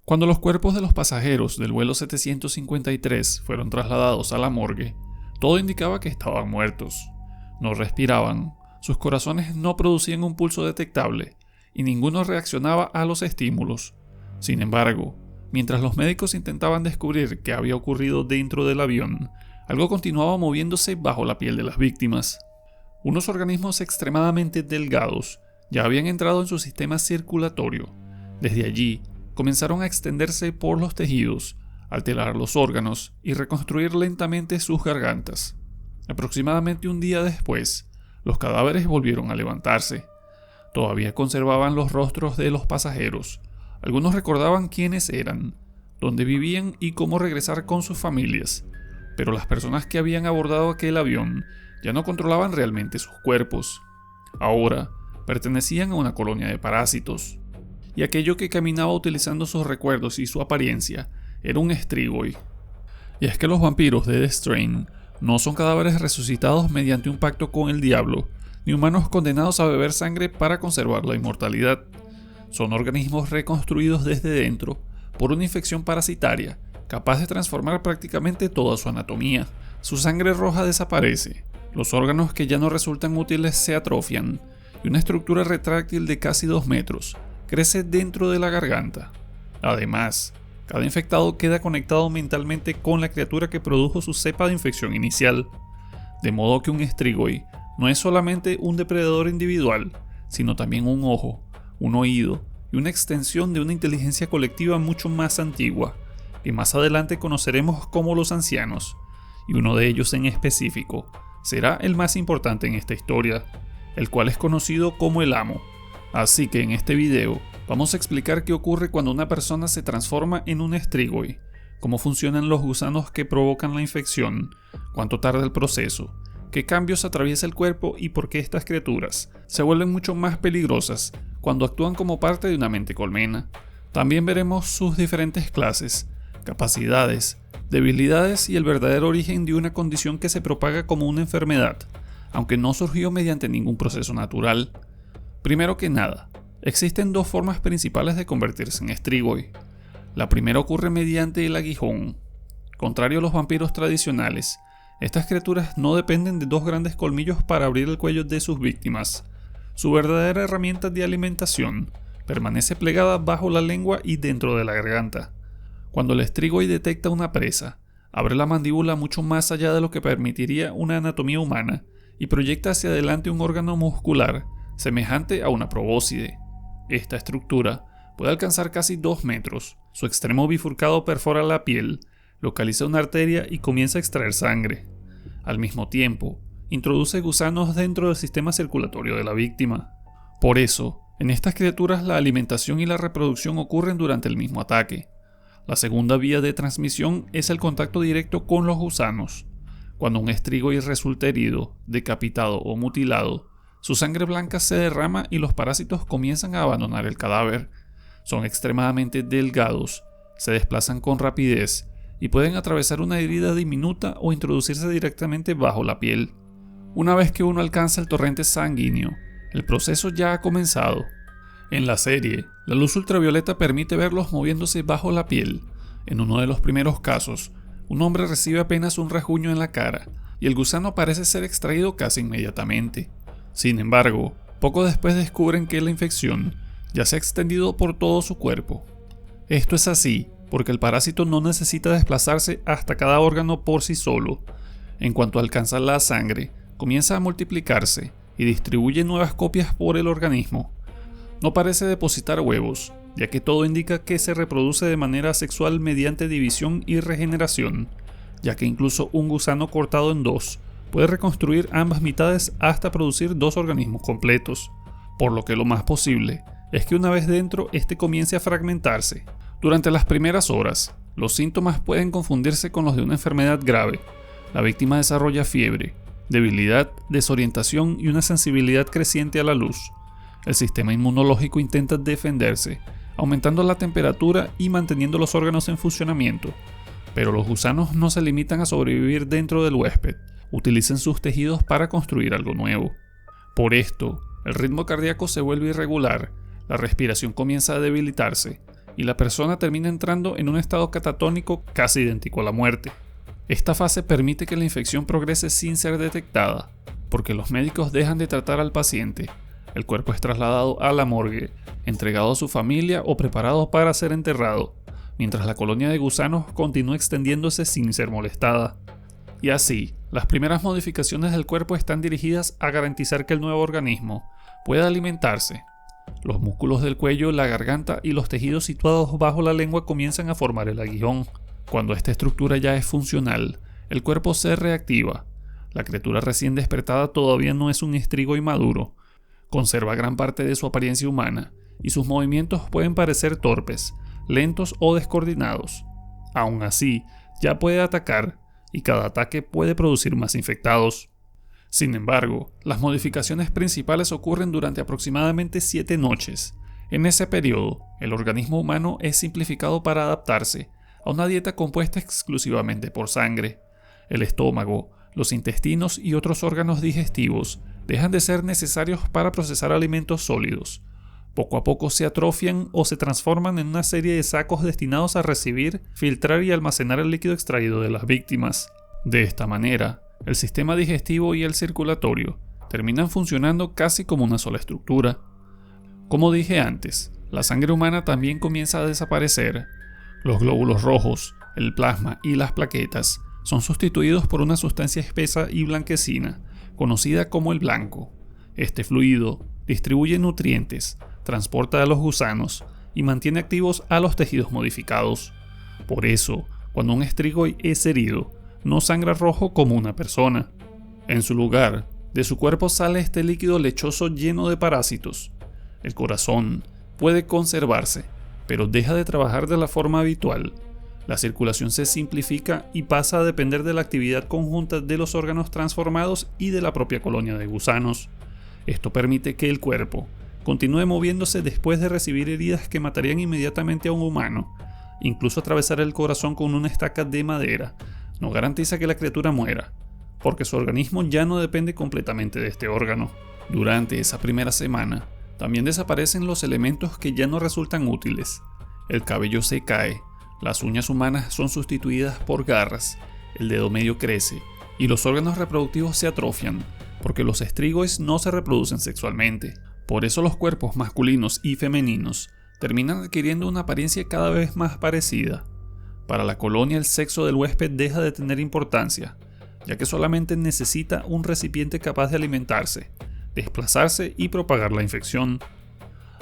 Cuando los cuerpos de los pasajeros del vuelo 753 fueron trasladados a la morgue, todo indicaba que estaban muertos. No respiraban, sus corazones no producían un pulso detectable y ninguno reaccionaba a los estímulos. Sin embargo, mientras los médicos intentaban descubrir qué había ocurrido dentro del avión, algo continuaba moviéndose bajo la piel de las víctimas. Unos organismos extremadamente delgados ya habían entrado en su sistema circulatorio. Desde allí, comenzaron a extenderse por los tejidos, alterar los órganos y reconstruir lentamente sus gargantas. Aproximadamente un día después, los cadáveres volvieron a levantarse. Todavía conservaban los rostros de los pasajeros. Algunos recordaban quiénes eran, dónde vivían y cómo regresar con sus familias. Pero las personas que habían abordado aquel avión ya no controlaban realmente sus cuerpos. Ahora, pertenecían a una colonia de parásitos. Y aquello que caminaba utilizando sus recuerdos y su apariencia era un Strigoi. Y es que los vampiros de The Strain no son cadáveres resucitados mediante un pacto con el diablo, ni humanos condenados a beber sangre para conservar la inmortalidad. Son organismos reconstruidos desde dentro por una infección parasitaria, capaz de transformar prácticamente toda su anatomía. Su sangre roja desaparece, los órganos que ya no resultan útiles se atrofian, y una estructura retráctil de casi 2 metros crece dentro de la garganta. Además, cada infectado queda conectado mentalmente con la criatura que produjo su cepa de infección inicial, de modo que un Strigoi no es solamente un depredador individual, sino también un ojo, un oído y una extensión de una inteligencia colectiva mucho más antigua, que más adelante conoceremos como los ancianos, y uno de ellos en específico será el más importante en esta historia, el cual es conocido como el Amo. Así que en este video vamos a explicar qué ocurre cuando una persona se transforma en un Strigoi, cómo funcionan los gusanos que provocan la infección, cuánto tarda el proceso, qué cambios atraviesa el cuerpo y por qué estas criaturas se vuelven mucho más peligrosas cuando actúan como parte de una mente colmena. También veremos sus diferentes clases, capacidades, debilidades y el verdadero origen de una condición que se propaga como una enfermedad, aunque no surgió mediante ningún proceso natural. Primero que nada, existen 2 formas principales de convertirse en Strigoi. La primera ocurre mediante el aguijón. Contrario a los vampiros tradicionales, estas criaturas no dependen de 2 grandes colmillos para abrir el cuello de sus víctimas. Su verdadera herramienta de alimentación permanece plegada bajo la lengua y dentro de la garganta. Cuando el Strigoi detecta una presa, abre la mandíbula mucho más allá de lo que permitiría una anatomía humana y proyecta hacia adelante un órgano muscular semejante a una probóscide. Esta estructura puede alcanzar casi 2 metros. Su extremo bifurcado perfora la piel, localiza una arteria y comienza a extraer sangre. Al mismo tiempo, introduce gusanos dentro del sistema circulatorio de la víctima. Por eso, en estas criaturas la alimentación y la reproducción ocurren durante el mismo ataque. La segunda vía de transmisión es el contacto directo con los gusanos. Cuando un Strigoi resulta herido, decapitado o mutilado, su sangre blanca se derrama y los parásitos comienzan a abandonar el cadáver. Son extremadamente delgados, se desplazan con rapidez y pueden atravesar una herida diminuta o introducirse directamente bajo la piel. Una vez que uno alcanza el torrente sanguíneo, el proceso ya ha comenzado. En la serie, la luz ultravioleta permite verlos moviéndose bajo la piel. En uno de los primeros casos, un hombre recibe apenas un rasguño en la cara y el gusano parece ser extraído casi inmediatamente. Sin embargo, poco después descubren que la infección ya se ha extendido por todo su cuerpo. Esto es así porque el parásito no necesita desplazarse hasta cada órgano por sí solo. En cuanto alcanza la sangre, comienza a multiplicarse y distribuye nuevas copias por el organismo. No parece depositar huevos, ya que todo indica que se reproduce de manera asexual mediante división y regeneración, ya que incluso un gusano cortado en 2 puede reconstruir ambas mitades hasta producir 2 organismos completos, por lo que lo más posible es que una vez dentro este comience a fragmentarse. Durante las primeras horas, los síntomas pueden confundirse con los de una enfermedad grave. La víctima desarrolla fiebre, debilidad, desorientación y una sensibilidad creciente a la luz. El sistema inmunológico intenta defenderse, aumentando la temperatura y manteniendo los órganos en funcionamiento. Pero los gusanos no se limitan a sobrevivir dentro del huésped, utilizan sus tejidos para construir algo nuevo. Por esto, el ritmo cardíaco se vuelve irregular, la respiración comienza a debilitarse y la persona termina entrando en un estado catatónico casi idéntico a la muerte. Esta fase permite que la infección progrese sin ser detectada, porque los médicos dejan de tratar al paciente. El cuerpo es trasladado a la morgue, entregado a su familia o preparado para ser enterrado, mientras la colonia de gusanos continúa extendiéndose sin ser molestada. Y así, las primeras modificaciones del cuerpo están dirigidas a garantizar que el nuevo organismo pueda alimentarse. Los músculos del cuello, la garganta y los tejidos situados bajo la lengua comienzan a formar el aguijón. Cuando esta estructura ya es funcional, el cuerpo se reactiva. La criatura recién despertada todavía no es un estrigo inmaduro. Conserva gran parte de su apariencia humana, y sus movimientos pueden parecer torpes, lentos o descoordinados. Aún así, ya puede atacar, y cada ataque puede producir más infectados. Sin embargo, las modificaciones principales ocurren durante aproximadamente 7 noches. En ese periodo, el organismo humano es simplificado para adaptarse a una dieta compuesta exclusivamente por sangre. El estómago, los intestinos y otros órganos digestivos dejan de ser necesarios para procesar alimentos sólidos. Poco a poco se atrofian o se transforman en una serie de sacos destinados a recibir, filtrar y almacenar el líquido extraído de las víctimas. De esta manera, el sistema digestivo y el circulatorio terminan funcionando casi como una sola estructura. Como dije antes, la sangre humana también comienza a desaparecer. Los glóbulos rojos, el plasma y las plaquetas son sustituidos por una sustancia espesa y blanquecina, conocida como el blanco. Este fluido distribuye nutrientes, transporta a los gusanos y mantiene activos a los tejidos modificados. Por eso, cuando un estrigoid es herido, no sangra rojo como una persona. En su lugar, de su cuerpo sale este líquido lechoso lleno de parásitos. El corazón puede conservarse, pero deja de trabajar de la forma habitual. La circulación se simplifica y pasa a depender de la actividad conjunta de los órganos transformados y de la propia colonia de gusanos. Esto permite que el cuerpo continúe moviéndose después de recibir heridas que matarían inmediatamente a un humano. Incluso atravesar el corazón con una estaca de madera no garantiza que la criatura muera, porque su organismo ya no depende completamente de este órgano. Durante esa primera semana, también desaparecen los elementos que ya no resultan útiles. El cabello se cae, las uñas humanas son sustituidas por garras, el dedo medio crece, y los órganos reproductivos se atrofian, porque los estrigoides no se reproducen sexualmente. Por eso los cuerpos masculinos y femeninos terminan adquiriendo una apariencia cada vez más parecida. Para la colonia el sexo del huésped deja de tener importancia, ya que solamente necesita un recipiente capaz de alimentarse, desplazarse y propagar la infección.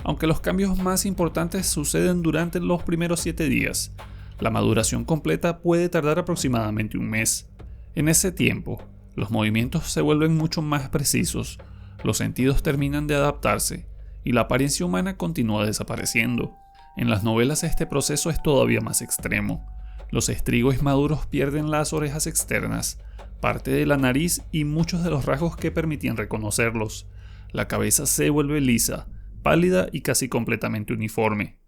Aunque los cambios más importantes suceden durante los primeros 7 días, la maduración completa puede tardar aproximadamente un mes. En ese tiempo, los movimientos se vuelven mucho más precisos, los sentidos terminan de adaptarse y la apariencia humana continúa desapareciendo. En las novelas este proceso es todavía más extremo. Los estrigoides maduros pierden las orejas externas, parte de la nariz y muchos de los rasgos que permitían reconocerlos. La cabeza se vuelve lisa, pálida y casi completamente uniforme.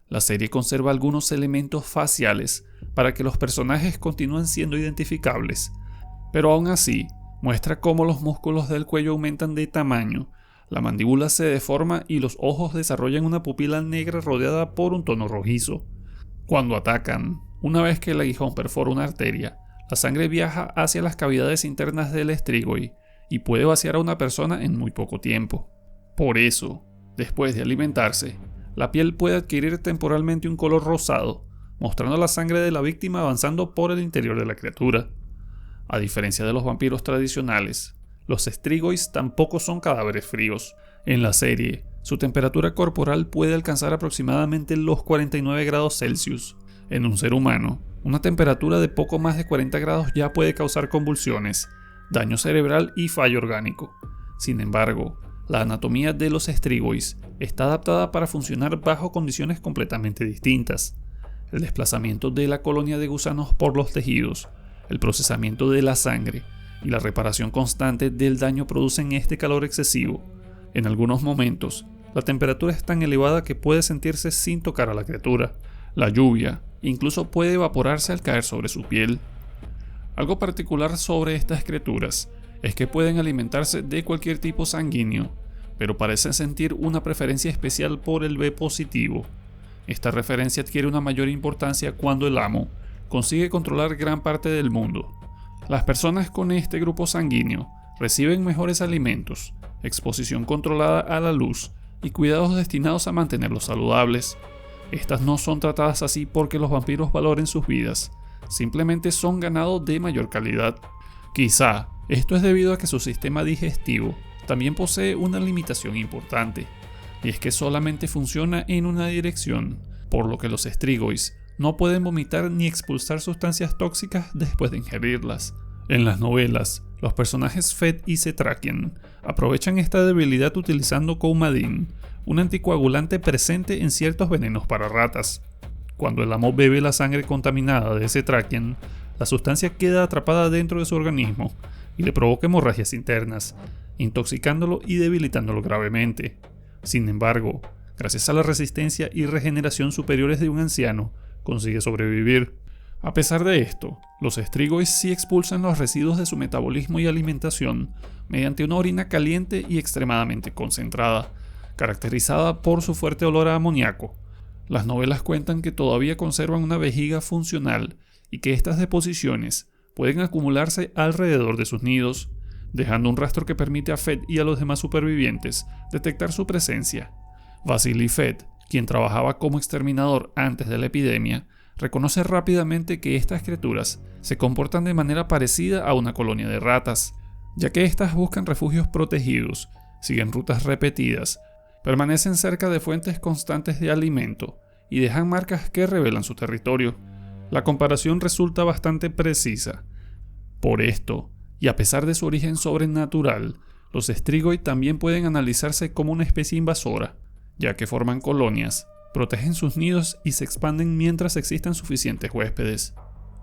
La serie conserva algunos elementos faciales para que los personajes continúen siendo identificables, pero aún así muestra cómo los músculos del cuello aumentan de tamaño, la mandíbula se deforma y los ojos desarrollan una pupila negra rodeada por un tono rojizo. Cuando atacan, una vez que el aguijón perfora una arteria, la sangre viaja hacia las cavidades internas del estrigoide y puede vaciar a una persona en muy poco tiempo. Por eso, después de alimentarse, la piel puede adquirir temporalmente un color rosado, mostrando la sangre de la víctima avanzando por el interior de la criatura. A diferencia de los vampiros tradicionales, los estrigoides tampoco son cadáveres fríos. En la serie, su temperatura corporal puede alcanzar aproximadamente los 49 grados Celsius. En un ser humano, una temperatura de poco más de 40 grados ya puede causar convulsiones, daño cerebral y fallo orgánico. Sin embargo, la anatomía de los estrigoides está adaptada para funcionar bajo condiciones completamente distintas. El desplazamiento de la colonia de gusanos por los tejidos, el procesamiento de la sangre y la reparación constante del daño producen este calor excesivo. En algunos momentos, la temperatura es tan elevada que puede sentirse sin tocar a la criatura. La lluvia incluso puede evaporarse al caer sobre su piel. Algo particular sobre estas criaturas es que pueden alimentarse de cualquier tipo sanguíneo, pero parecen sentir una preferencia especial por el B positivo. Esta referencia adquiere una mayor importancia cuando el amo consigue controlar gran parte del mundo. Las personas con este grupo sanguíneo reciben mejores alimentos, exposición controlada a la luz y cuidados destinados a mantenerlos saludables. Estas no son tratadas así porque los vampiros valoren sus vidas, simplemente son ganado de mayor calidad. Quizá esto es debido a que su sistema digestivo también posee una limitación importante, y es que solamente funciona en una dirección, por lo que los Strigoi no pueden vomitar ni expulsar sustancias tóxicas después de ingerirlas. En las novelas, los personajes Fett y Cetrakian aprovechan esta debilidad utilizando coumadin, un anticoagulante presente en ciertos venenos para ratas. Cuando el amo bebe la sangre contaminada de Cetrakian, la sustancia queda atrapada dentro de su organismo y le provoca hemorragias internas, intoxicándolo y debilitándolo gravemente. Sin embargo, gracias a la resistencia y regeneración superiores de un anciano, consigue sobrevivir. A pesar de esto, los Strigoi sí expulsan los residuos de su metabolismo y alimentación mediante una orina caliente y extremadamente concentrada, caracterizada por su fuerte olor a amoníaco. Las novelas cuentan que todavía conservan una vejiga funcional y que estas deposiciones pueden acumularse alrededor de sus nidos, dejando un rastro que permite a Fett y a los demás supervivientes detectar su presencia. Vasily Fett, quien trabajaba como exterminador antes de la epidemia, reconoce rápidamente que estas criaturas se comportan de manera parecida a una colonia de ratas, ya que éstas buscan refugios protegidos, siguen rutas repetidas, permanecen cerca de fuentes constantes de alimento y dejan marcas que revelan su territorio. La comparación resulta bastante precisa. Por esto, y a pesar de su origen sobrenatural, los Strigoi también pueden analizarse como una especie invasora, ya que forman colonias, protegen sus nidos y se expanden mientras existan suficientes huéspedes.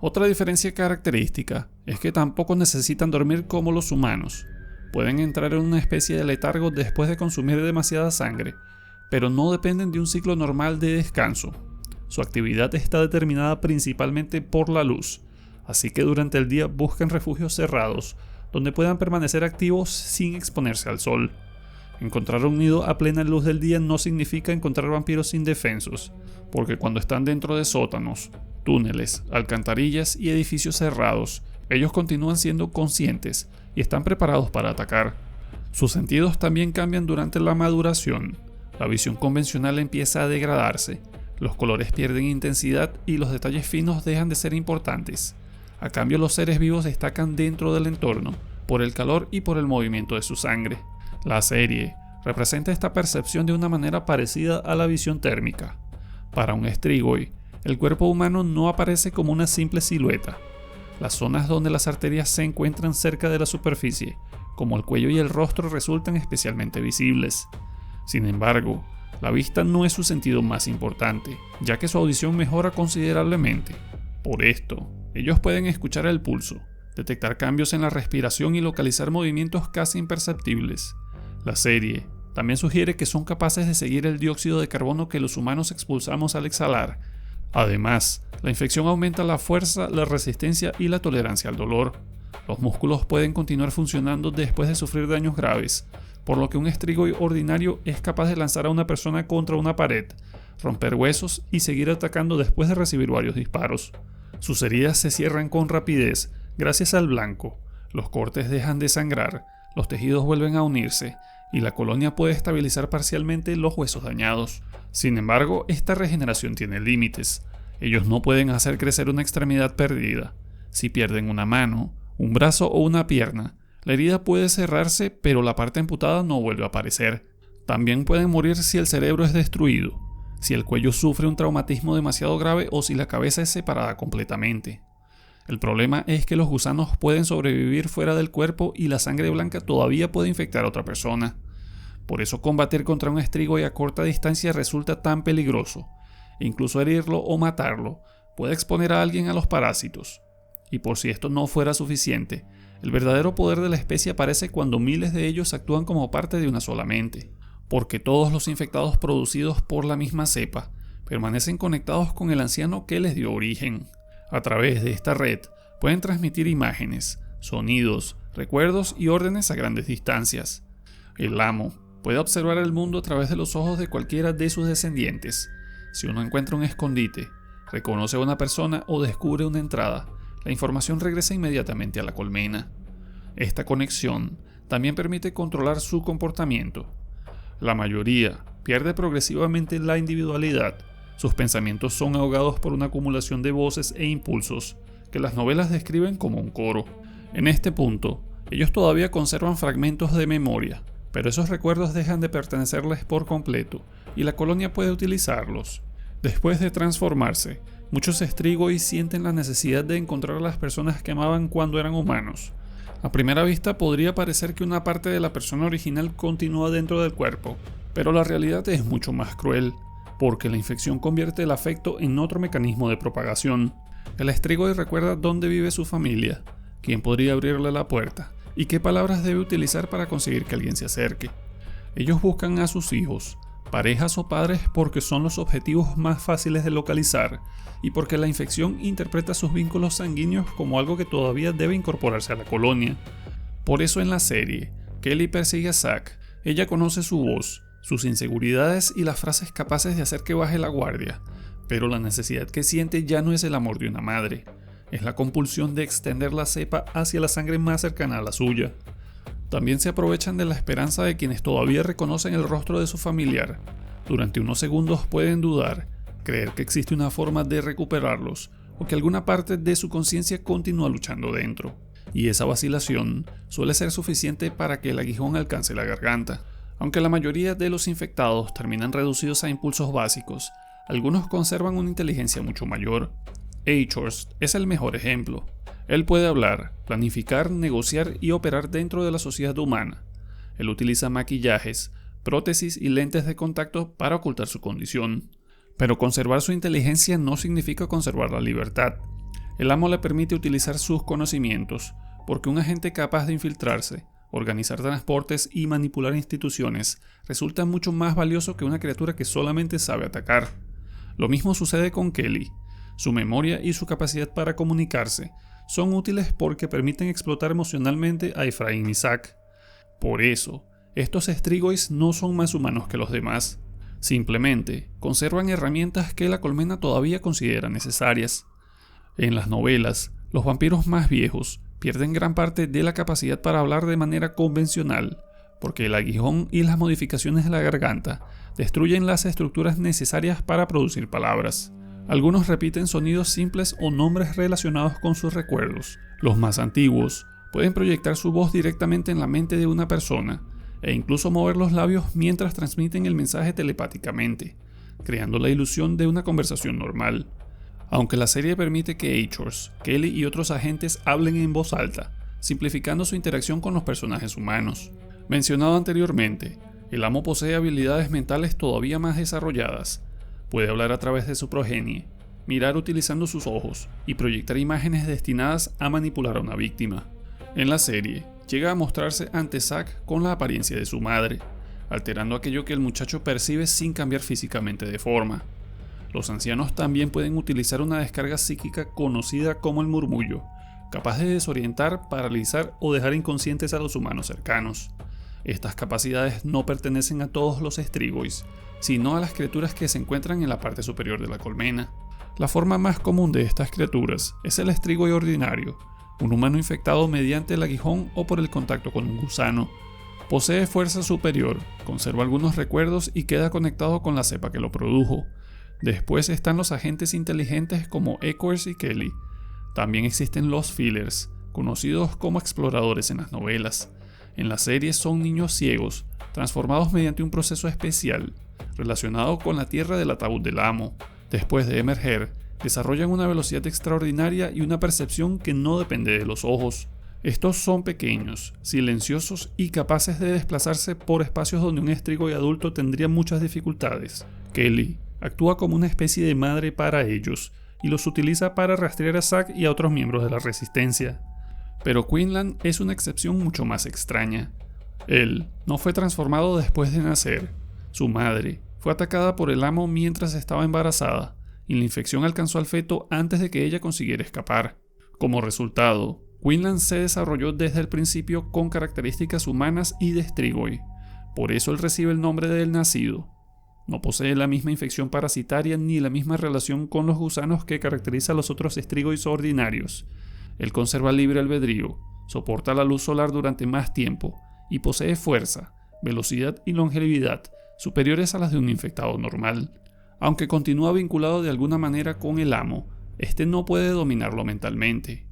Otra diferencia característica es que tampoco necesitan dormir como los humanos. Pueden entrar en una especie de letargo después de consumir demasiada sangre, pero no dependen de un ciclo normal de descanso. Su actividad está determinada principalmente por la luz, así que durante el día buscan refugios cerrados, donde puedan permanecer activos sin exponerse al sol. Encontrar un nido a plena luz del día no significa encontrar vampiros indefensos, porque cuando están dentro de sótanos, túneles, alcantarillas y edificios cerrados, ellos continúan siendo conscientes y están preparados para atacar. Sus sentidos también cambian durante la maduración. La visión convencional empieza a degradarse, los colores pierden intensidad y los detalles finos dejan de ser importantes. A cambio, los seres vivos destacan dentro del entorno, por el calor y por el movimiento de su sangre. La serie representa esta percepción de una manera parecida a la visión térmica. Para un Strigoi, el cuerpo humano no aparece como una simple silueta. Las zonas donde las arterias se encuentran cerca de la superficie, como el cuello y el rostro, resultan especialmente visibles. Sin embargo, la vista no es su sentido más importante, ya que su audición mejora considerablemente. Por esto, ellos pueden escuchar el pulso, detectar cambios en la respiración y localizar movimientos casi imperceptibles. La serie también sugiere que son capaces de seguir el dióxido de carbono que los humanos expulsamos al exhalar. Además, la infección aumenta la fuerza, la resistencia y la tolerancia al dolor. Los músculos pueden continuar funcionando después de sufrir daños graves, por lo que un Strigoi ordinario es capaz de lanzar a una persona contra una pared, romper huesos y seguir atacando después de recibir varios disparos. Sus heridas se cierran con rapidez gracias al blanco, los cortes dejan de sangrar, los tejidos vuelven a unirse y la colonia puede estabilizar parcialmente los huesos dañados. Sin embargo, esta regeneración tiene límites. Ellos no pueden hacer crecer una extremidad perdida. Si pierden una mano, un brazo o una pierna, la herida puede cerrarse, pero la parte amputada no vuelve a aparecer. También pueden morir si el cerebro es destruido, si el cuello sufre un traumatismo demasiado grave o si la cabeza es separada completamente. El problema es que los gusanos pueden sobrevivir fuera del cuerpo y la sangre blanca todavía puede infectar a otra persona. Por eso combatir contra un Strigoi a corta distancia resulta tan peligroso. Incluso herirlo o matarlo puede exponer a alguien a los parásitos. Y por si esto no fuera suficiente, el verdadero poder de la especie aparece cuando miles de ellos actúan como parte de una sola mente, porque todos los infectados producidos por la misma cepa permanecen conectados con el anciano que les dio origen. A través de esta red pueden transmitir imágenes, sonidos, recuerdos y órdenes a grandes distancias. El amo puede observar el mundo a través de los ojos de cualquiera de sus descendientes. Si uno encuentra un escondite, reconoce a una persona o descubre una entrada, la información regresa inmediatamente a la colmena. Esta conexión también permite controlar su comportamiento. La mayoría pierde progresivamente la individualidad. Sus pensamientos son ahogados por una acumulación de voces e impulsos que las novelas describen como un coro. En este punto, ellos todavía conservan fragmentos de memoria, pero esos recuerdos dejan de pertenecerles por completo y la colonia puede utilizarlos. Después de transformarse, muchos Strigoi sienten la necesidad de encontrar a las personas que amaban cuando eran humanos. A primera vista podría parecer que una parte de la persona original continúa dentro del cuerpo, pero la realidad es mucho más cruel, porque la infección convierte el afecto en otro mecanismo de propagación. El Strigoi recuerda dónde vive su familia, quién podría abrirle la puerta y qué palabras debe utilizar para conseguir que alguien se acerque. Ellos buscan a sus hijos, parejas o padres porque son los objetivos más fáciles de localizar y porque la infección interpreta sus vínculos sanguíneos como algo que todavía debe incorporarse a la colonia. Por eso en la serie, Kelly persigue a Zack. Ella conoce su voz, sus inseguridades y las frases capaces de hacer que baje la guardia, pero la necesidad que siente ya no es el amor de una madre, es la compulsión de extender la cepa hacia la sangre más cercana a la suya. También se aprovechan de la esperanza de quienes todavía reconocen el rostro de su familiar. Durante unos segundos pueden dudar, creer que existe una forma de recuperarlos, o que alguna parte de su conciencia continúa luchando dentro. Y esa vacilación suele ser suficiente para que el aguijón alcance la garganta. Aunque la mayoría de los infectados terminan reducidos a impulsos básicos, algunos conservan una inteligencia mucho mayor. Eichhorst es el mejor ejemplo. Él puede hablar, planificar, negociar y operar dentro de la sociedad humana. Él utiliza maquillajes, prótesis y lentes de contacto para ocultar su condición. Pero conservar su inteligencia no significa conservar la libertad. El amo le permite utilizar sus conocimientos, porque un agente capaz de infiltrarse, organizar transportes y manipular instituciones resulta mucho más valioso que una criatura que solamente sabe atacar. Lo mismo sucede con Kelly. Su memoria y su capacidad para comunicarse son útiles porque permiten explotar emocionalmente a Ephraim y Zack. Por eso, estos Strigois no son más humanos que los demás. Simplemente conservan herramientas que la colmena todavía considera necesarias. En las novelas, los vampiros más viejos pierden gran parte de la capacidad para hablar de manera convencional, porque el aguijón y las modificaciones de la garganta destruyen las estructuras necesarias para producir palabras. Algunos repiten sonidos simples o nombres relacionados con sus recuerdos. Los más antiguos pueden proyectar su voz directamente en la mente de una persona e incluso mover los labios mientras transmiten el mensaje telepáticamente, creando la ilusión de una conversación normal. Aunque la serie permite que Eichhorst, Kelly y otros agentes hablen en voz alta, simplificando su interacción con los personajes humanos. Mencionado anteriormente, el amo posee habilidades mentales todavía más desarrolladas. Puede hablar a través de su progenie, mirar utilizando sus ojos y proyectar imágenes destinadas a manipular a una víctima. En la serie, llega a mostrarse ante Zack con la apariencia de su madre, alterando aquello que el muchacho percibe sin cambiar físicamente de forma. Los ancianos también pueden utilizar una descarga psíquica conocida como el murmullo, capaz de desorientar, paralizar o dejar inconscientes a los humanos cercanos. Estas capacidades no pertenecen a todos los Strigois, sino a las criaturas que se encuentran en la parte superior de la colmena. La forma más común de estas criaturas es el Strigoi ordinario, un humano infectado mediante el aguijón o por el contacto con un gusano. Posee fuerza superior, conserva algunos recuerdos y queda conectado con la cepa que lo produjo. Después están los agentes inteligentes como Eichhorst y Kelly. También existen los Fillers, conocidos como exploradores en las novelas. En la serie son niños ciegos, transformados mediante un proceso especial, relacionado con la tierra del ataúd del amo. Después de emerger, desarrollan una velocidad extraordinaria y una percepción que no depende de los ojos. Estos son pequeños, silenciosos y capaces de desplazarse por espacios donde un Strigoi adulto tendría muchas dificultades. Kelly actúa como una especie de madre para ellos y los utiliza para rastrear a Zack y a otros miembros de la Resistencia. Pero Quinlan es una excepción mucho más extraña. Él no fue transformado después de nacer. Su madre fue atacada por el amo mientras estaba embarazada, y la infección alcanzó al feto antes de que ella consiguiera escapar. Como resultado, Quinlan se desarrolló desde el principio con características humanas y de Strigoi. Por eso él recibe el nombre del nacido. No posee la misma infección parasitaria ni la misma relación con los gusanos que caracteriza a los otros Strygoids ordinarios. Él conserva libre albedrío, soporta la luz solar durante más tiempo y posee fuerza, velocidad y longevidad superiores a las de un infectado normal. Aunque continúa vinculado de alguna manera con el amo, este no puede dominarlo mentalmente.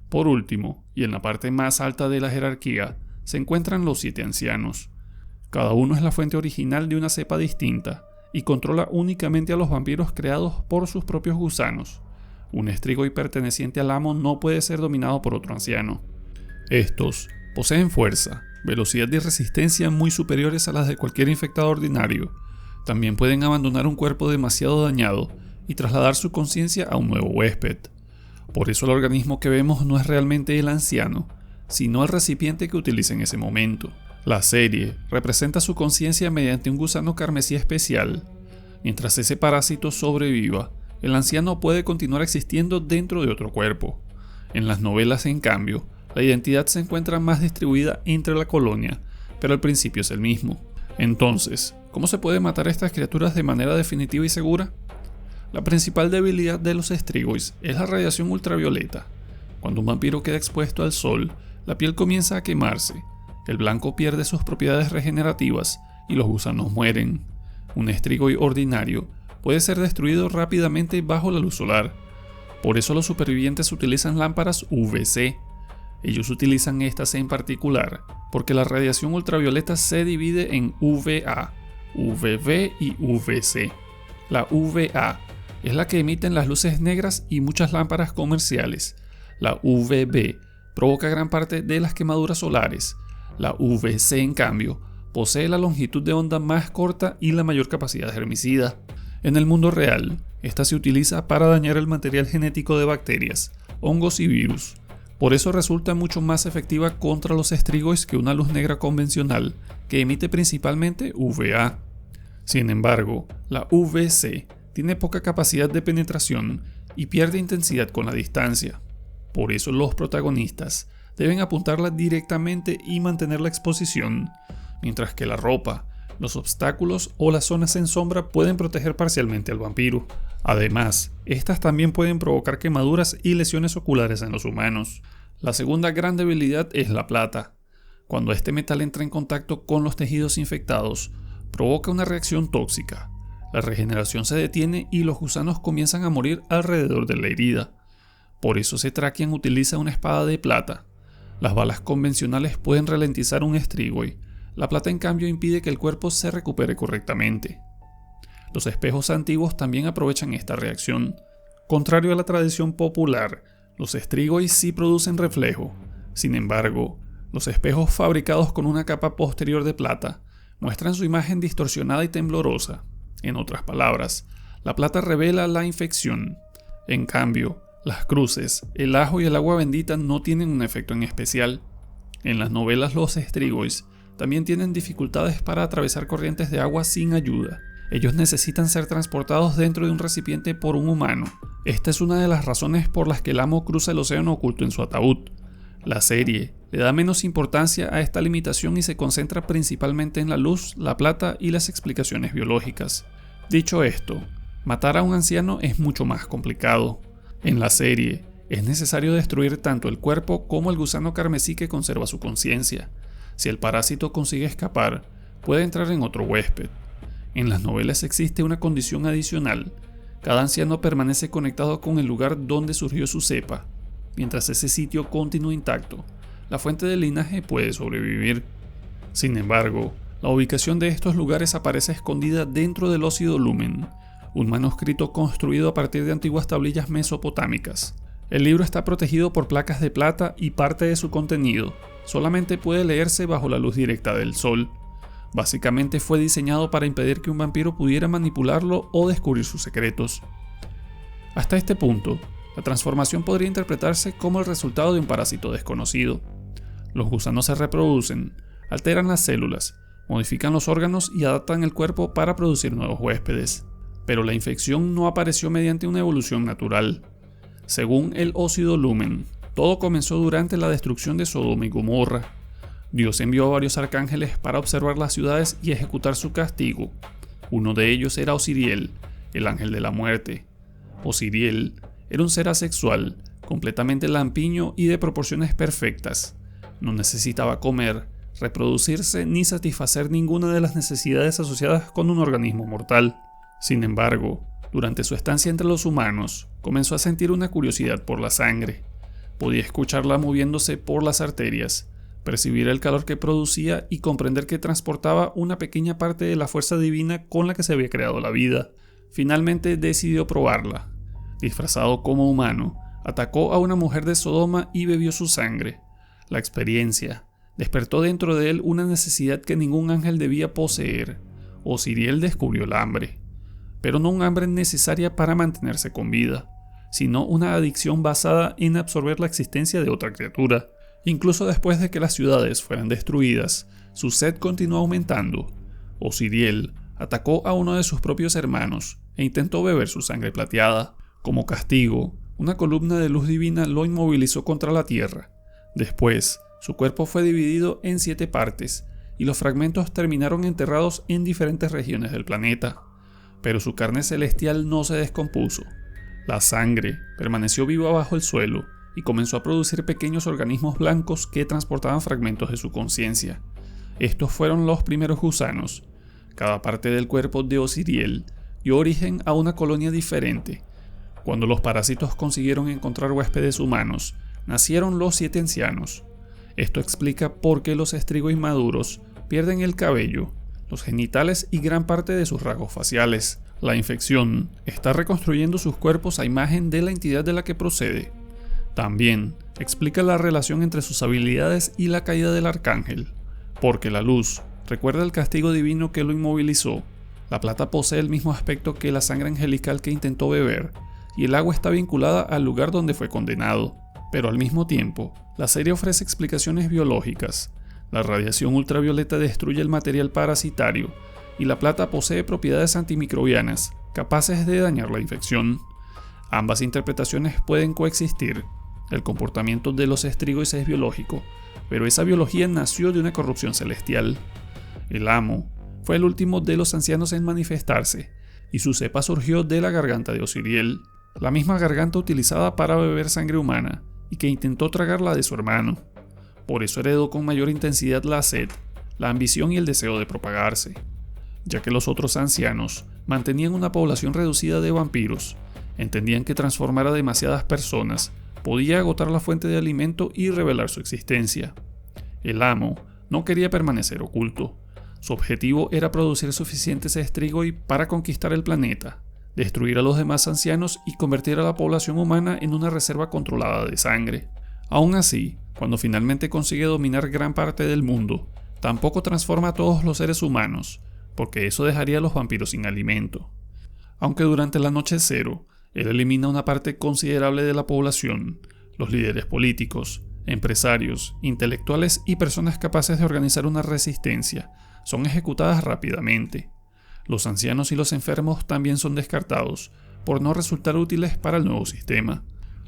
Por último, y en la parte más alta de la jerarquía, se encuentran los 7 ancianos. Cada uno es la fuente original de una cepa distinta y controla únicamente a los vampiros creados por sus propios gusanos. Un Strygoid perteneciente al amo no puede ser dominado por otro anciano. Estos poseen fuerza, velocidad y resistencia muy superiores a las de cualquier infectado ordinario. También pueden abandonar un cuerpo demasiado dañado y trasladar su conciencia a un nuevo huésped. Por eso el organismo que vemos no es realmente el anciano, sino el recipiente que utiliza en ese momento. La serie representa su conciencia mediante un gusano carmesí especial. Mientras ese parásito sobreviva, el anciano puede continuar existiendo dentro de otro cuerpo. En las novelas, en cambio, la identidad se encuentra más distribuida entre la colonia, pero el principio es el mismo. Entonces, ¿cómo se puede matar a estas criaturas de manera definitiva y segura? La principal debilidad de los Strygoids es la radiación ultravioleta. Cuando un vampiro queda expuesto al sol, la piel comienza a quemarse, el blanco pierde sus propiedades regenerativas y los gusanos mueren. Un Strygoid ordinario puede ser destruido rápidamente bajo la luz solar. Por eso los supervivientes utilizan lámparas UVC. Ellos utilizan estas en particular porque la radiación ultravioleta se divide en UVA, UVB y UVC. La UVA es la que emiten las luces negras y muchas lámparas comerciales. La UVB provoca gran parte de las quemaduras solares. La UVC, en cambio, posee la longitud de onda más corta y la mayor capacidad germicida. En el mundo real, esta se utiliza para dañar el material genético de bacterias, hongos y virus. Por eso resulta mucho más efectiva contra los Strygoids que una luz negra convencional, que emite principalmente UVA. Sin embargo, la UVC tiene poca capacidad de penetración y pierde intensidad con la distancia. Por eso los protagonistas deben apuntarla directamente y mantener la exposición, mientras que la ropa, los obstáculos o las zonas en sombra pueden proteger parcialmente al vampiro. Además, estas también pueden provocar quemaduras y lesiones oculares en los humanos. La segunda gran debilidad es la plata. Cuando este metal entra en contacto con los tejidos infectados, provoca una reacción tóxica. La regeneración se detiene y los gusanos comienzan a morir alrededor de la herida. Por eso Cetrakian utiliza una espada de plata. Las balas convencionales pueden ralentizar un Strygoid. La plata, en cambio, impide que el cuerpo se recupere correctamente. Los espejos antiguos también aprovechan esta reacción. Contrario a la tradición popular, los Strygoids sí producen reflejo. Sin embargo, los espejos fabricados con una capa posterior de plata muestran su imagen distorsionada y temblorosa. En otras palabras, la plata revela la infección. En cambio, las cruces, el ajo y el agua bendita no tienen un efecto en especial. En las novelas, los Strygoids también tienen dificultades para atravesar corrientes de agua sin ayuda. Ellos necesitan ser transportados dentro de un recipiente por un humano. Esta es una de las razones por las que el amo cruza el océano oculto en su ataúd. La serie le da menos importancia a esta limitación y se concentra principalmente en la luz, la plata y las explicaciones biológicas. Dicho esto, matar a un anciano es mucho más complicado. En la serie, es necesario destruir tanto el cuerpo como el gusano carmesí que conserva su conciencia. Si el parásito consigue escapar, puede entrar en otro huésped. En las novelas existe una condición adicional. Cada anciano permanece conectado con el lugar donde surgió su cepa. Mientras ese sitio continúe intacto, la fuente del linaje puede sobrevivir. Sin embargo, la ubicación de estos lugares aparece escondida dentro del Ócido Lumen, un manuscrito construido a partir de antiguas tablillas mesopotámicas. El libro está protegido por placas de plata y parte de su contenido solamente puede leerse bajo la luz directa del sol. Básicamente fue diseñado para impedir que un vampiro pudiera manipularlo o descubrir sus secretos. Hasta este punto, la transformación podría interpretarse como el resultado de un parásito desconocido. Los gusanos se reproducen, alteran las células, modifican los órganos y adaptan el cuerpo para producir nuevos huéspedes. Pero la infección no apareció mediante una evolución natural. Según el Ócido Lumen, todo comenzó durante la destrucción de Sodoma y Gomorra. Dios envió a varios arcángeles para observar las ciudades y ejecutar su castigo. Uno de ellos era Osiriel, el ángel de la muerte. Osiriel era un ser asexual, completamente lampiño y de proporciones perfectas. No necesitaba comer, reproducirse ni satisfacer ninguna de las necesidades asociadas con un organismo mortal. Sin embargo, durante su estancia entre los humanos, comenzó a sentir una curiosidad por la sangre. Podía escucharla moviéndose por las arterias, percibir el calor que producía y comprender que transportaba una pequeña parte de la fuerza divina con la que se había creado la vida. Finalmente decidió probarla. Disfrazado como humano, atacó a una mujer de Sodoma y bebió su sangre. La experiencia despertó dentro de él una necesidad que ningún ángel debía poseer. Osiriel descubrió el hambre, pero no un hambre necesaria para mantenerse con vida, sino una adicción basada en absorber la existencia de otra criatura. Incluso después de que las ciudades fueran destruidas, su sed continuó aumentando. Osiriel atacó a uno de sus propios hermanos e intentó beber su sangre plateada. Como castigo, una columna de luz divina lo inmovilizó contra la tierra. Después, su cuerpo fue dividido en 7 partes, y los fragmentos terminaron enterrados en diferentes regiones del planeta. Pero su carne celestial no se descompuso. La sangre permaneció viva bajo el suelo y comenzó a producir pequeños organismos blancos que transportaban fragmentos de su conciencia. Estos fueron los primeros gusanos. Cada parte del cuerpo de Osiriel dio origen a una colonia diferente. Cuando los parásitos consiguieron encontrar huéspedes humanos, nacieron los 7 ancianos. Esto explica por qué los Strigoi maduros pierden el cabello, los genitales y gran parte de sus rasgos faciales. La infección está reconstruyendo sus cuerpos a imagen de la entidad de la que procede. También explica la relación entre sus habilidades y la caída del arcángel, porque la luz recuerda el castigo divino que lo inmovilizó. La plata posee el mismo aspecto que la sangre angelical que intentó beber, y el agua está vinculada al lugar donde fue condenado. Pero al mismo tiempo, la serie ofrece explicaciones biológicas. La radiación ultravioleta destruye el material parasitario, y la plata posee propiedades antimicrobianas, capaces de dañar la infección. Ambas interpretaciones pueden coexistir. El comportamiento de los Strigoi es biológico, pero esa biología nació de una corrupción celestial. El amo fue el último de los ancianos en manifestarse, y su cepa surgió de la garganta de Osiriel, la misma garganta utilizada para beber sangre humana, y que intentó tragar la de su hermano. Por eso heredó con mayor intensidad la sed, la ambición y el deseo de propagarse. Ya que los otros ancianos mantenían una población reducida de vampiros, entendían que transformar a demasiadas personas podía agotar la fuente de alimento y revelar su existencia. El amo no quería permanecer oculto. Su objetivo era producir suficientes Strigoi para conquistar el planeta, destruir a los demás ancianos y convertir a la población humana en una reserva controlada de sangre. Aún así, cuando finalmente consigue dominar gran parte del mundo, tampoco transforma a todos los seres humanos, porque eso dejaría a los vampiros sin alimento. Aunque durante la Noche Cero, él elimina una parte considerable de la población, los líderes políticos, empresarios, intelectuales y personas capaces de organizar una resistencia son ejecutadas rápidamente. Los ancianos y los enfermos también son descartados por no resultar útiles para el nuevo sistema.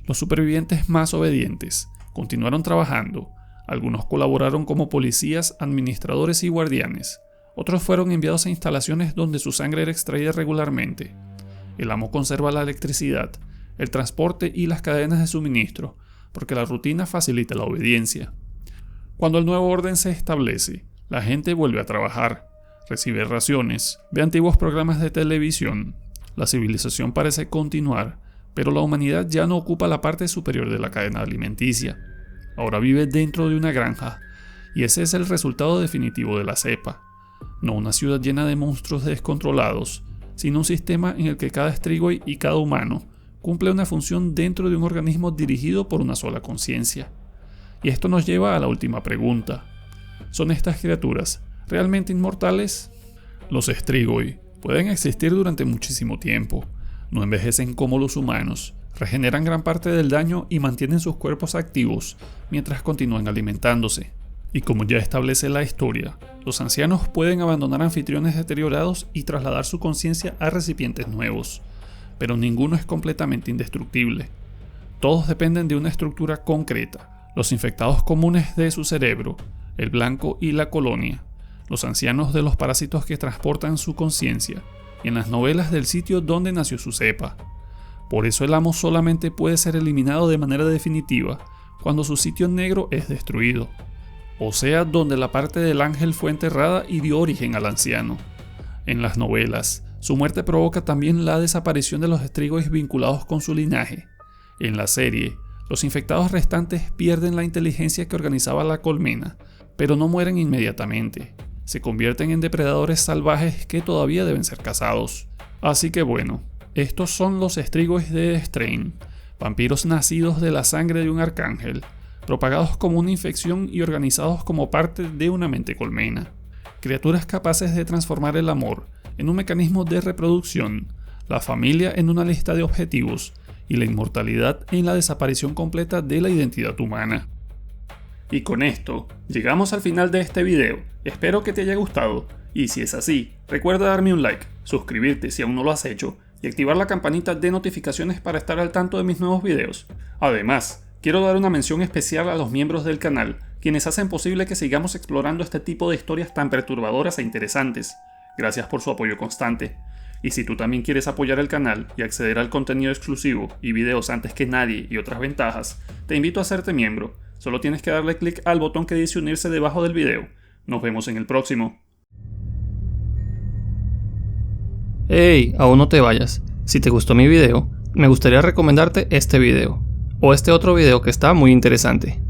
Los supervivientes más obedientes continuaron trabajando. Algunos colaboraron como policías, administradores y guardianes. Otros fueron enviados a instalaciones donde su sangre era extraída regularmente. El amo conserva la electricidad, el transporte y las cadenas de suministro, porque la rutina facilita la obediencia. Cuando el nuevo orden se establece, la gente vuelve a trabajar, recibe raciones, ve antiguos programas de televisión. La civilización parece continuar, pero la humanidad ya no ocupa la parte superior de la cadena alimenticia. Ahora vive dentro de una granja, y ese es el resultado definitivo de la cepa. No una ciudad llena de monstruos descontrolados, sino un sistema en el que cada Strigoi y cada humano cumple una función dentro de un organismo dirigido por una sola conciencia. Y esto nos lleva a la última pregunta. ¿Son estas criaturas realmente inmortales? Los Strigoi pueden existir durante muchísimo tiempo, no envejecen como los humanos, regeneran gran parte del daño y mantienen sus cuerpos activos mientras continúan alimentándose. Y como ya establece la historia, los ancianos pueden abandonar anfitriones deteriorados y trasladar su conciencia a recipientes nuevos, pero ninguno es completamente indestructible. Todos dependen de una estructura concreta, los infectados comunes de su cerebro, el blanco y la colonia, los ancianos de los parásitos que transportan su conciencia, y en las novelas del sitio donde nació su cepa. Por eso el amo solamente puede ser eliminado de manera definitiva cuando su sitio negro es destruido, o sea, donde la parte del ángel fue enterrada y dio origen al anciano. En las novelas, su muerte provoca también la desaparición de los Strigoi vinculados con su linaje. En la serie, los infectados restantes pierden la inteligencia que organizaba la colmena, pero no mueren inmediatamente. Se convierten en depredadores salvajes que todavía deben ser cazados. Así que bueno, estos son los Strigoi de Strain, vampiros nacidos de la sangre de un arcángel, propagados como una infección y organizados como parte de una mente colmena. Criaturas capaces de transformar el amor en un mecanismo de reproducción, la familia en una lista de objetivos y la inmortalidad en la desaparición completa de la identidad humana. Y con esto, llegamos al final de este video. Espero que te haya gustado, y si es así, recuerda darme un like, suscribirte si aún no lo has hecho, y activar la campanita de notificaciones para estar al tanto de mis nuevos videos. Además, quiero dar una mención especial a los miembros del canal, quienes hacen posible que sigamos explorando este tipo de historias tan perturbadoras e interesantes. Gracias por su apoyo constante. Y si tú también quieres apoyar el canal y acceder al contenido exclusivo y videos antes que nadie y otras ventajas, te invito a hacerte miembro. Solo tienes que darle clic al botón que dice unirse debajo del video. Nos vemos en el próximo. Hey, aún no te vayas. Si te gustó mi video, me gustaría recomendarte este video, o este otro video que está muy interesante.